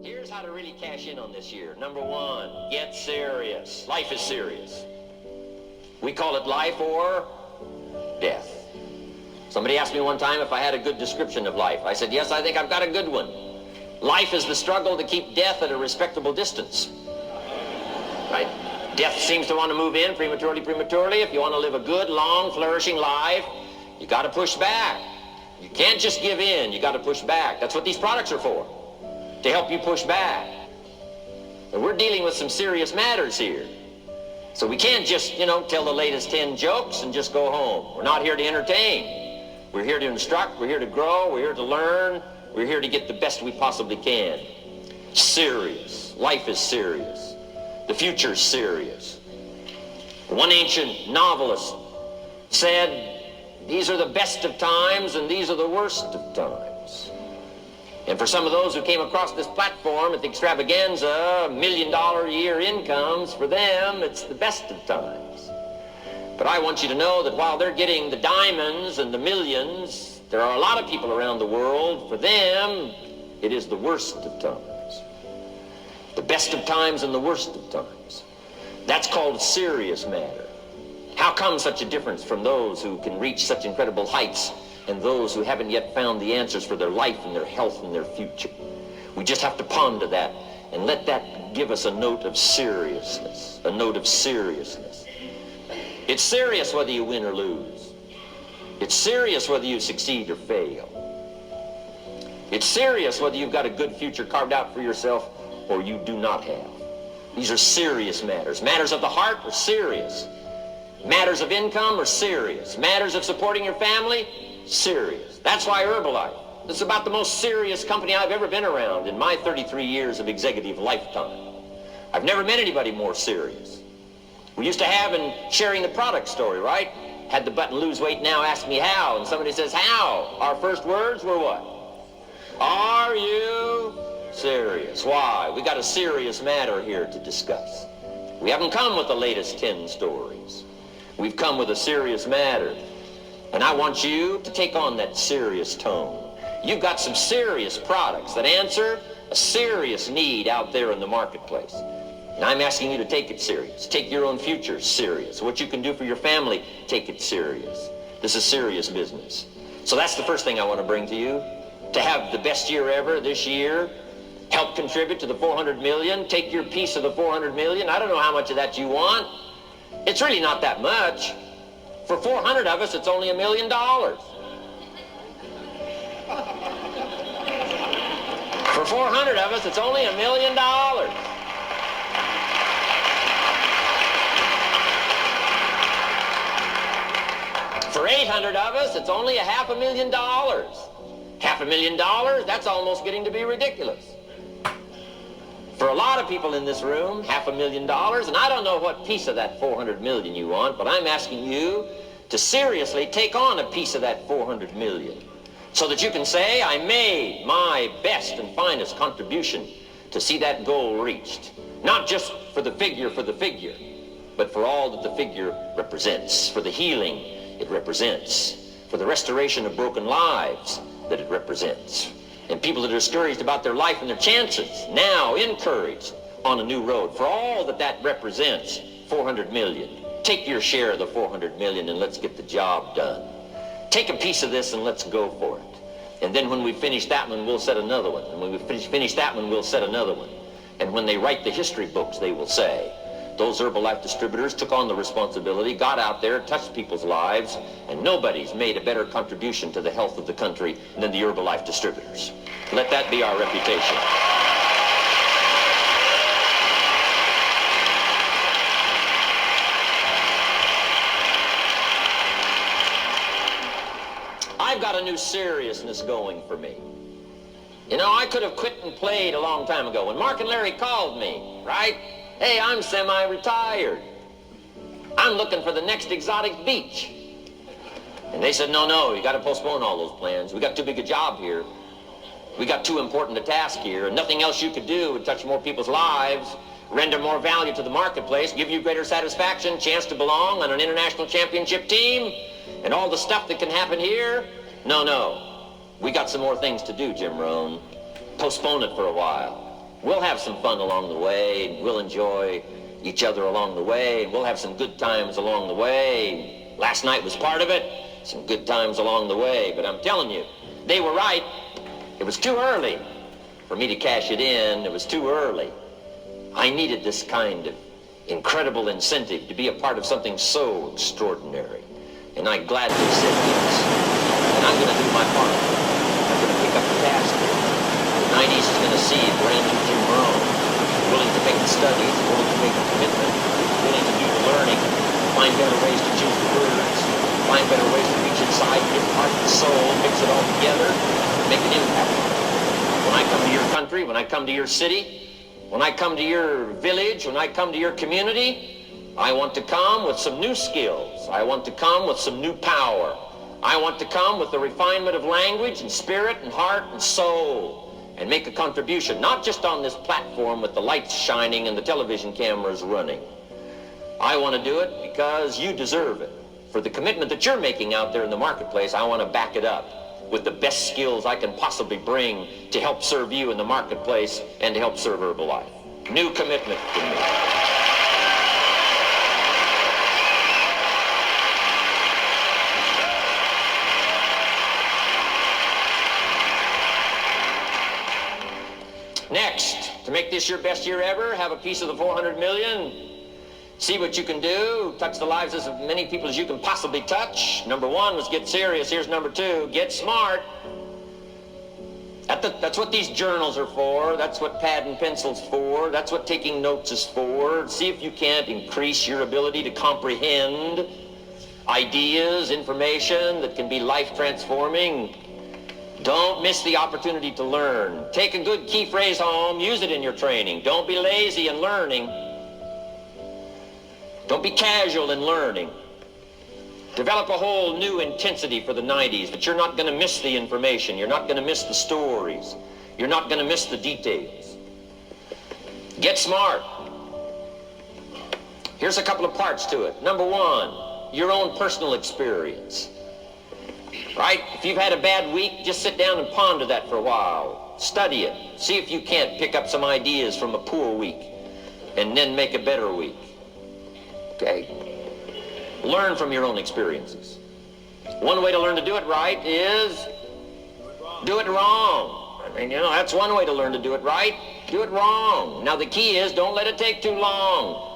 Here's how to really cash in on this year. Number one, get serious. Life is serious. We call it life or death. Somebody asked me one time if I had a good description of life. I said, yes, I think I've got a good one. Life is the struggle to keep death at a respectable distance. Right? Death seems to want to move in prematurely. If you want to live a good, long, flourishing life, you got to push back. You can't just give in. You got to push back. That's what these products are for, to help you push back. And we're dealing with some serious matters here. So we can't just, tell the latest 10 jokes and just go home. We're not here to entertain. We're here to instruct. We're here to grow. We're here to learn. We're here to get the best we possibly can. Serious. Life is serious. The future's serious. One ancient novelist said, these are the best of times and these are the worst of times. And for some of those who came across this platform at the extravaganza, $1 million a year incomes, for them, it's the best of times. But I want you to know that while they're getting the diamonds and the millions, there are a lot of people around the world, for them, it is the worst of times. The best of times and the worst of times. That's called serious matter. How come such a difference from those who can reach such incredible heights and those who haven't yet found the answers for their life and their health and their future? We just have to ponder that and let that give us a note of seriousness, a note of seriousness. It's serious whether you win or lose. It's serious whether you succeed or fail. It's serious whether you've got a good future carved out for yourself or you do not have. These are serious matters. Matters of the heart are serious. Matters of income are serious. Matters of supporting your family, serious. That's why Herbalife, this is about the most serious company I've ever been around in my 33 years of executive lifetime. I've never met anybody more serious. We used to have in sharing the product story, right? Had the button lose weight now, ask me how. And somebody says, how? Our first words were what? Are you serious? Why? We got a serious matter here to discuss. We haven't come with the latest 10 stories. We've come with a serious matter. And I want you to take on that serious tone. You've got some serious products that answer a serious need out there in the marketplace. And I'm asking you to take it serious. Take your own future serious. What you can do for your family, take it serious. This is serious business. So that's the first thing I want to bring to you. To have the best year ever this year, help contribute to the 400 million, take your piece of the 400 million. I don't know how much of that you want. It's really not that much. For 400 of us, it's only $1 million. For 400 of us, it's only $1 million. For 800 of us, it's only $500,000. $500,000, that's almost getting to be ridiculous. For a lot of people in this room, $500,000, and I don't know what piece of that 400 million you want, but I'm asking you to seriously take on a piece of that 400 million so that you can say, I made my best and finest contribution to see that goal reached. Not just for the figure, but for all that the figure represents, for the healing it represents, for the restoration of broken lives that it represents. And people that are discouraged about their life and their chances, now encouraged on a new road. For all that that represents, 400 million. Take your share of the 400 million and let's get the job done. Take a piece of this and let's go for it. And then when we finish that one, we'll set another one. And when we finish that one, we'll set another one. And when they write the history books, they will say, those Herbalife distributors took on the responsibility, got out there, touched people's lives, and nobody's made a better contribution to the health of the country than the Herbalife distributors. Let that be our reputation. I've got a new seriousness going for me. I could have quit and played a long time ago. When Mark and Larry called me, right? Hey, I'm semi-retired. I'm looking for the next exotic beach. And they said, no, you got to postpone all those plans. We got too big a job here. We got too important a task here, and nothing else you could do would touch more people's lives, render more value to the marketplace, give you greater satisfaction, chance to belong on an international championship team, and all the stuff that can happen here. No. We got some more things to do, Jim Rohn. Postpone it for a while. We'll have some fun along the way, and we'll enjoy each other along the way, and we'll have some good times along the way. Last night was part of it, some good times along the way, but I'm telling you, they were right. It was too early for me to cash it in. It was too early. I needed this kind of incredible incentive to be a part of something so extraordinary. And I gladly said yes. And I'm going to do my part. I'm going to pick up the task. The 90s is going to see a brand new Jim Brown, willing to make the studies, willing to make the commitment, willing to do the learning, find better ways to choose the words, find better ways to reach inside, get heart and soul, mix it all together, make an impact. When I come to your country, when I come to your city, when I come to your village, when I come to your community, I want to come with some new skills. I want to come with some new power. I want to come with the refinement of language and spirit and heart and soul and make a contribution, not just on this platform with the lights shining and the television cameras running. I want to do it because you deserve it. For the commitment that you're making out there in the marketplace, I want to back it up with the best skills I can possibly bring to help serve you in the marketplace and to help serve Herbalife. New commitment from me. Next, to make this your best year ever, have a piece of the 400 million. See what you can do, touch the lives of as many people as you can possibly touch. Number one was get serious. Here's number two, get smart. That's what these journals are for. That's what pad and pencil's for. That's what taking notes is for. See if you can't increase your ability to comprehend ideas, information that can be life-transforming. Don't miss the opportunity to learn. Take a good key phrase home, use it in your training. Don't be lazy in learning. Don't be casual in learning. Develop a whole new intensity for the 90s, but you're not going to miss the information. You're not going to miss the stories. You're not going to miss the details. Get smart. Here's a couple of parts to it. Number one, your own personal experience. Right? If you've had a bad week, just sit down and ponder that for a while. Study it. See if you can't pick up some ideas from a poor week and then make a better week. Okay? Learn from your own experiences. One way to learn to do it right is do it wrong. I mean, that's one way to learn to do it right. Do it wrong. Now, the key is don't let it take too long.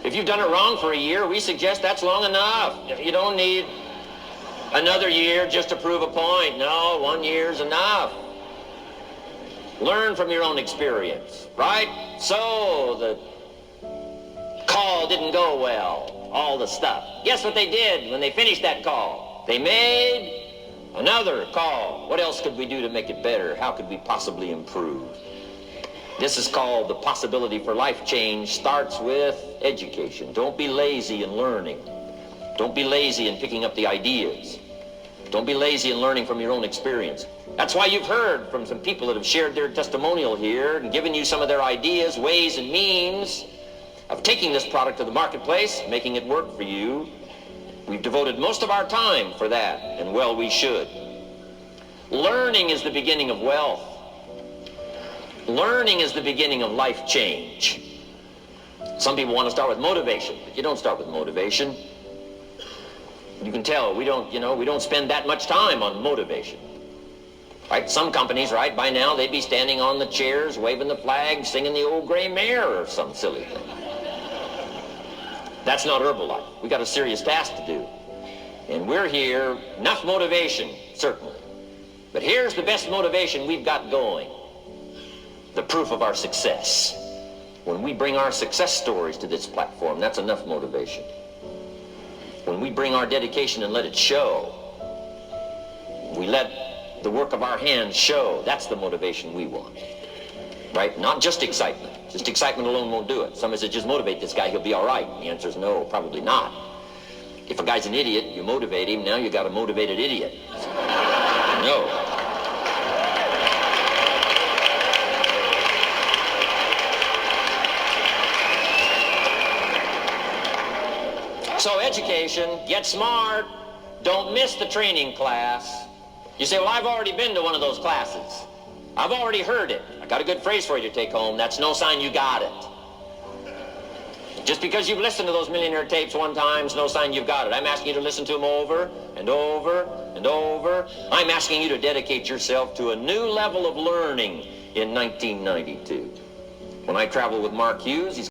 If you've done it wrong for a year, we suggest that's long enough. You don't need another year just to prove a point. No, 1 year's enough. Learn from your own experience, right? So the call didn't go well, all the stuff. Guess what they did when they finished that call? They made another call. What else could we do to make it better? How could we possibly improve? This is called the possibility for life change. Starts with education. Don't be lazy in learning. Don't be lazy in picking up the ideas. Don't be lazy in learning from your own experience. That's why you've heard from some people that have shared their testimonial here and given you some of their ideas, ways, and means of taking this product to the marketplace, making it work for you. We've devoted most of our time for that, and well, we should. Learning is the beginning of wealth. Learning is the beginning of life change. Some people want to start with motivation, but you don't start with motivation. You can tell we don't spend that much time on motivation. Right? Some companies, right, by now they'd be standing on the chairs, waving the flag, singing the old gray mare or some silly thing. That's not Herbalife. We got a serious task to do. And we're here, enough motivation, certainly. But here's the best motivation we've got going. The proof of our success. When we bring our success stories to this platform, that's enough motivation. When we bring our dedication and let it show, we let the work of our hands show, that's the motivation we want. Right? Not just excitement. Just excitement alone won't do it. Somebody says, just motivate this guy, he'll be all right. The answer is no, probably not. If a guy's an idiot, you motivate him, now you got a motivated idiot. No. So education, get smart, don't miss the training class. You say, well, I've already been to one of those classes. I've already heard it. I got a good phrase for you to take home. That's no sign you got it. Just because you've listened to those millionaire tapes one time is no sign you've got it. I'm asking you to listen to them over and over and over. I'm asking you to dedicate yourself to a new level of learning in 1992. When I travel with Mark Hughes, he's